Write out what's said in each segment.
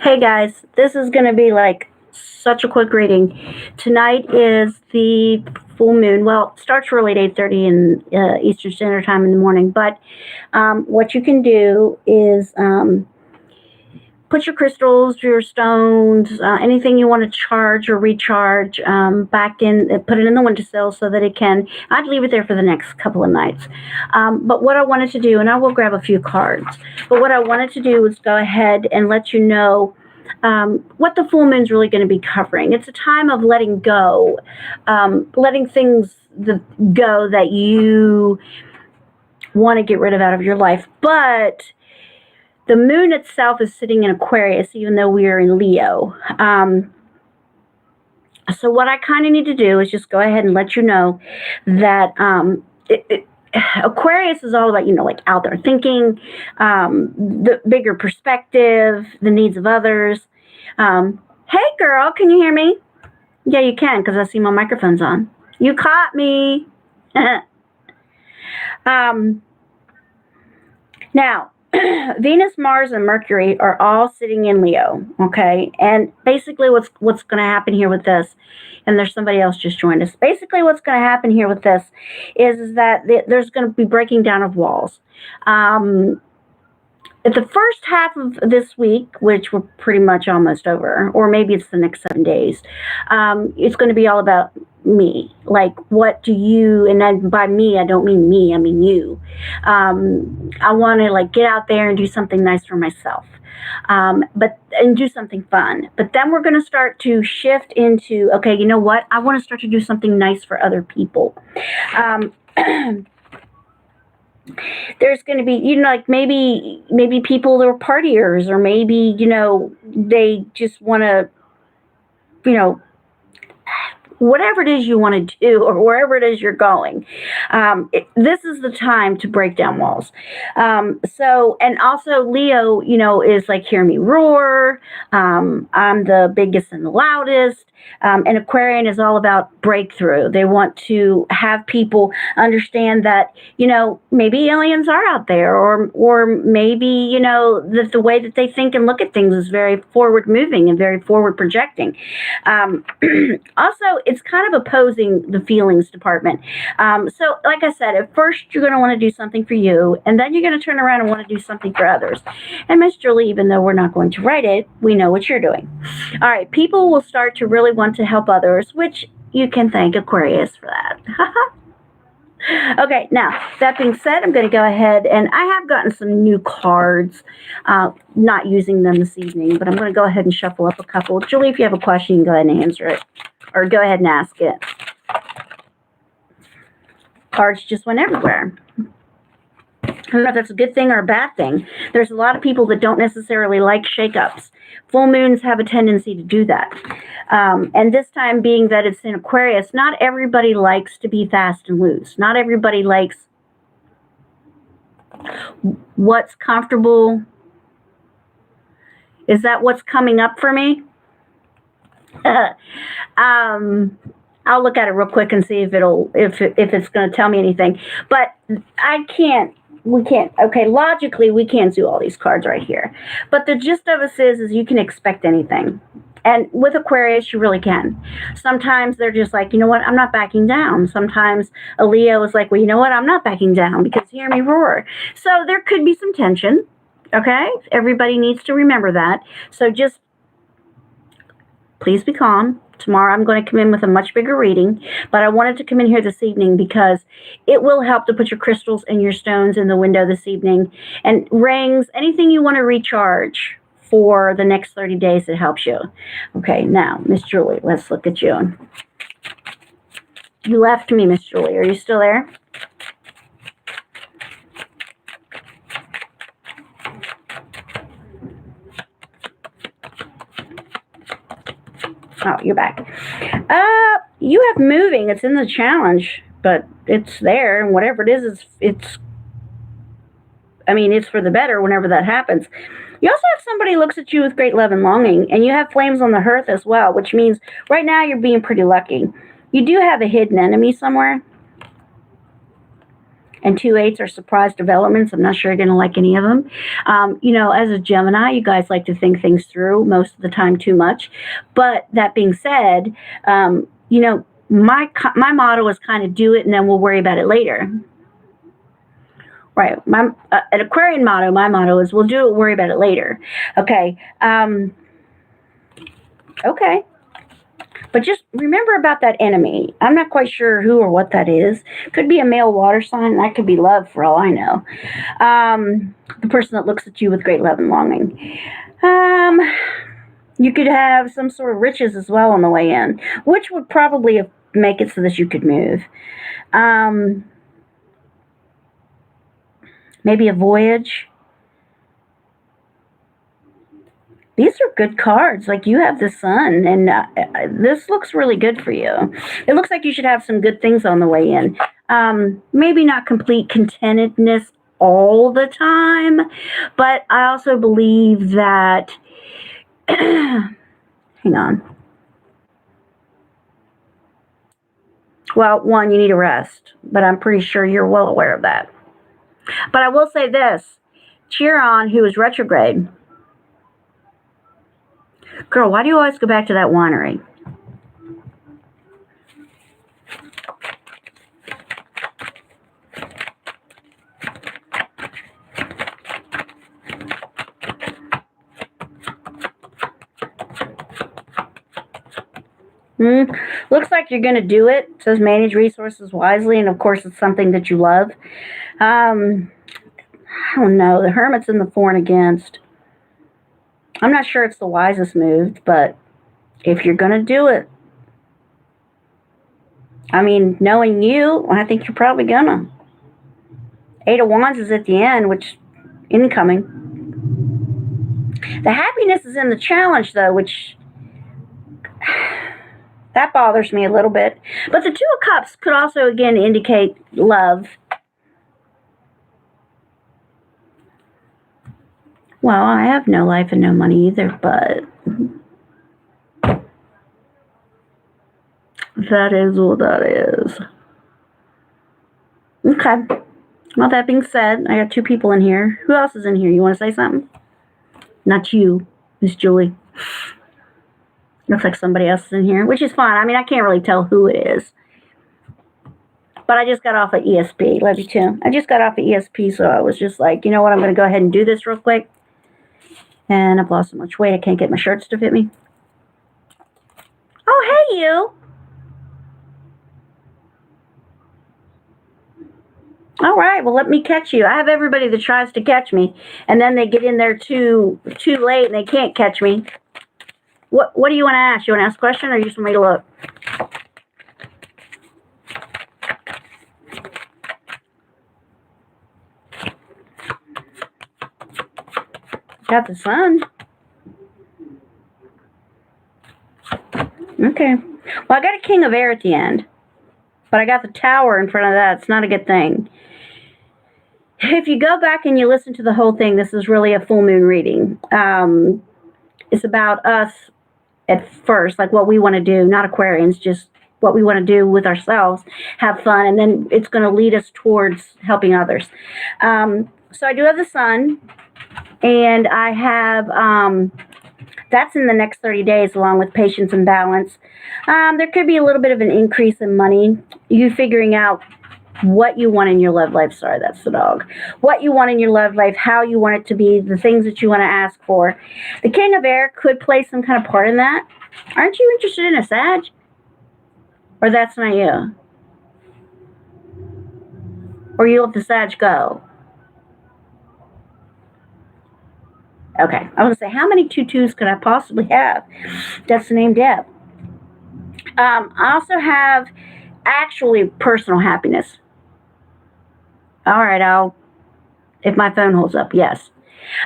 Hey guys, this is going to be like such a quick reading. Tonight is the full moon. Well, it starts really at 8:30 in Eastern Standard Time in the morning. But what you can do is put your crystals, your stones, anything you want to charge or recharge back in, put it in the windowsill so that it can, I'd leave it there for the next couple of nights. But what I wanted to do, and I will grab a few cards, but what I wanted to do was go ahead and let you know what the full moon is really going to be covering. It's a time of letting go, letting things go that you want to get rid of out of your life. But the moon itself is sitting in Aquarius, even though we are in Leo. So what I kind of need to do is just go ahead and let you know that Aquarius is all about, like out there thinking, the bigger perspective, the needs of others. Hey girl, can you hear me? Yeah, you can, because I see my microphone's on. You caught me. Now, Venus, Mars, and Mercury are all sitting in Leo, okay? And basically what's going to happen here with this, and there's somebody else just joined us. Basically what's going to happen here with this is that there's going to be breaking down of walls. At the first half of this week, which we're pretty much almost over, or maybe it's the next 7 days, it's going to be all about me. Like, what do you, and then by me, I don't mean me, I mean you. I want to get out there and do something nice for myself. And do something fun. But then we're going to start to shift into, okay, you know what? I want to start to do something nice for other people. There's going to be, maybe people that are partiers, or maybe, they just want to, whatever it is you want to do, or wherever it is you're going. This is the time to break down walls. And also Leo, is like, hear me roar. I'm the biggest and the loudest. And Aquarian is all about breakthrough. They want to have people understand that, maybe aliens are out there, or maybe, that the way that they think and look at things is very forward moving and very forward projecting. Also, it's kind of opposing the feelings department. So like I said, at first you're going to want to do something for you, and then you're going to turn around and want to do something for others. And Miss Julie, even though we're not going to write it, we know what you're doing. All right, people will start to really want to help others, which you can thank Aquarius for that. Okay, now, that being said, I'm going to go ahead, and I have gotten some new cards, not using them this evening, but I'm going to go ahead and shuffle up a couple. Julie, if you have a question, you can go ahead and answer it, or go ahead and ask it. Cards just went everywhere. I don't know if that's a good thing or a bad thing. There's a lot of people that don't necessarily like shakeups. Full moons have a tendency to do that. And this time, being that it's in Aquarius, not everybody likes to be fast and loose. Not everybody likes what's comfortable. Is that what's coming up for me? I'll look at it real quick and see if it's going to tell me anything. But we can't, okay, logically, we can't do all these cards right here. But the gist of us is you can expect anything. And with Aquarius, you really can. Sometimes they're just like, you know what, I'm not backing down. Sometimes a Leo is like, well, you know what, I'm not backing down, because hear me roar. So there could be some tension, okay? Everybody needs to remember that. So just please be calm. Tomorrow I'm going to come in with a much bigger reading, but I wanted to come in here this evening because it will help to put your crystals and your stones in the window this evening, and rings, anything you want to recharge for the next 30 days that helps you. Okay, now, Miss Julie, let's look at you. You left me, Miss Julie. Are you still there? Oh, you're back. You have moving. It's in the challenge, but it's there, and whatever it is, it's for the better whenever that happens. You also have somebody who looks at you with great love and longing, and you have flames on the hearth as well, which means right now you're being pretty lucky. You do have a hidden enemy somewhere. and 2/8 are surprise developments. I'm not sure you're going to like any of them. As a Gemini, you guys like to think things through most of the time too much. But that being said, my motto is kind of do it and then we'll worry about it later. Right. An Aquarian motto, my motto is we'll do it, worry about it later. Okay. Okay. But just remember about that enemy. I'm not quite sure who or what that is. Could be a male water sign. That could be love for all I know. The person that looks at you with great love and longing. You could have some sort of riches as well on the way in, which would probably make it so that you could move. Maybe a voyage. These are good cards. Like, you have the sun, and this looks really good for you. It looks like you should have some good things on the way in. Maybe not complete contentedness all the time, but I also believe that, hang on. Well, one, you need a rest, but I'm pretty sure you're well aware of that. But I will say this, Chiron, who is retrograde, girl, why do you always go back to that winery? Looks like you're going to do it. It says manage resources wisely, and of course it's something that you love. I don't know. The Hermit's in the 4 and against. I'm not sure it's the wisest move, but if you're going to do it, I mean, knowing you, I think you're probably going to. 8 of Wands is at the end, which incoming. The happiness is in the challenge, though, which that bothers me a little bit. But the 2 of Cups could also, again, indicate love. Well, I have no life and no money either, but that is what that is. Okay. Well, that being said, I got 2 people in here. Who else is in here? You want to say something? Not you, Miss Julie. Looks like somebody else is in here, which is fine. I mean, I can't really tell who it is. But I just got off of ESP. Love you too. I just got off of ESP, so I was just like, you know what? I'm going to go ahead and do this real quick. And I've lost so much weight, I can't get my shirts to fit me. Oh, hey, you. All right, well, let me catch you. I have everybody that tries to catch me, and then they get in there too late, and they can't catch me. What do you want to ask? You want to ask a question, or you just want me to look? Got the sun. Okay. Well, I got a King of Air at the end, but I got the Tower in front of that. It's not a good thing. If you go back and you listen to the whole thing, this is really a full moon reading. It's about us at first, like what we want to do, not Aquarians, just what we want to do with ourselves, have fun, and then it's going to lead us towards helping others. So I do have the sun, and I have, that's in the next 30 days, along with patience and balance. There could be a little bit of an increase in money. You figuring out what you want in your love life. Sorry, that's the dog. What you want in your love life, how you want it to be, the things that you want to ask for. The King of Air could play some kind of part in that. Aren't you interested in a Sag? Or that's not you? Or you let the Sag go? Okay, I was going to say, how many 2-2s could I possibly have? That's the name Deb. I also have actually personal happiness. All right, if my phone holds up, yes.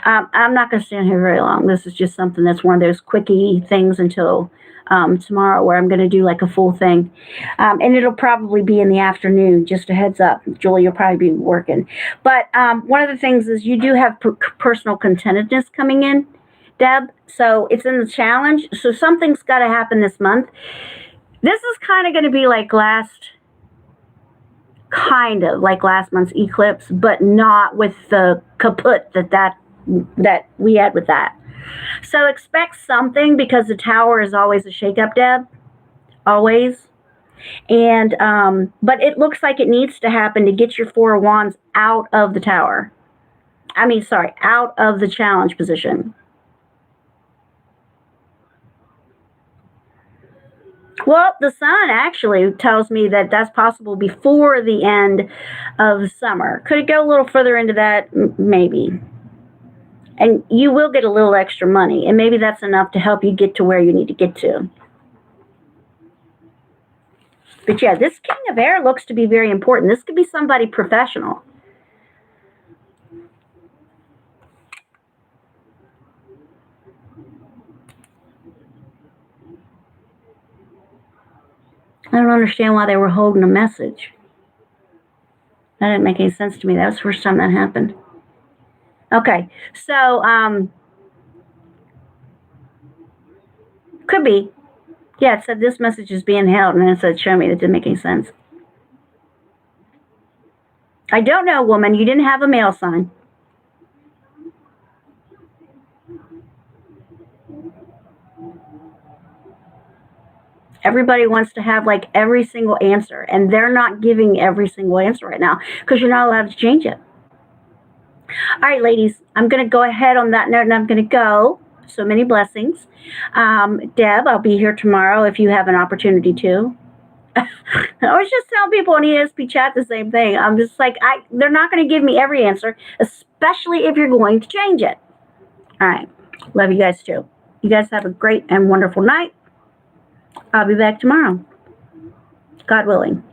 I'm not going to stand here very long. This is just something that's one of those quickie things until tomorrow, where I'm going to do like a full thing. And it'll probably be in the afternoon, just a heads up. Julie, you'll probably be working. But one of the things is you do have personal contentedness coming in, Deb. So it's in the challenge. So something's got to happen this month. This is kind of going to be like last kind of like last month's eclipse, but not with the kaput that we had with that. So expect something, because the Tower is always a shakeup, Deb. Always. And but it looks like it needs to happen to get your Four of Wands out of the Tower. I mean, sorry, out of the challenge position. Well, the sun actually tells me that that's possible before the end of summer. Could it go a little further into that? Maybe. And you will get a little extra money, and maybe that's enough to help you get to where you need to get to. But yeah, this King of Air looks to be very important. This could be somebody professional. I don't understand why they were holding a message. That didn't make any sense to me. That was the first time that happened. Okay, so could be. Yeah, it said this message is being held, and then it said show me. That didn't make any sense. I don't know, woman. You didn't have a male sign. Everybody wants to have like every single answer, and they're not giving every single answer right now because you're not allowed to change it. All right, ladies, I'm going to go ahead on that note, and I'm going to go. So many blessings. Deb, I'll be here tomorrow if you have an opportunity to. I was just telling people on ESP chat the same thing. I'm just like, they're not going to give me every answer, especially if you're going to change it. All right. Love you guys too. You guys have a great and wonderful night. I'll be back tomorrow, God willing.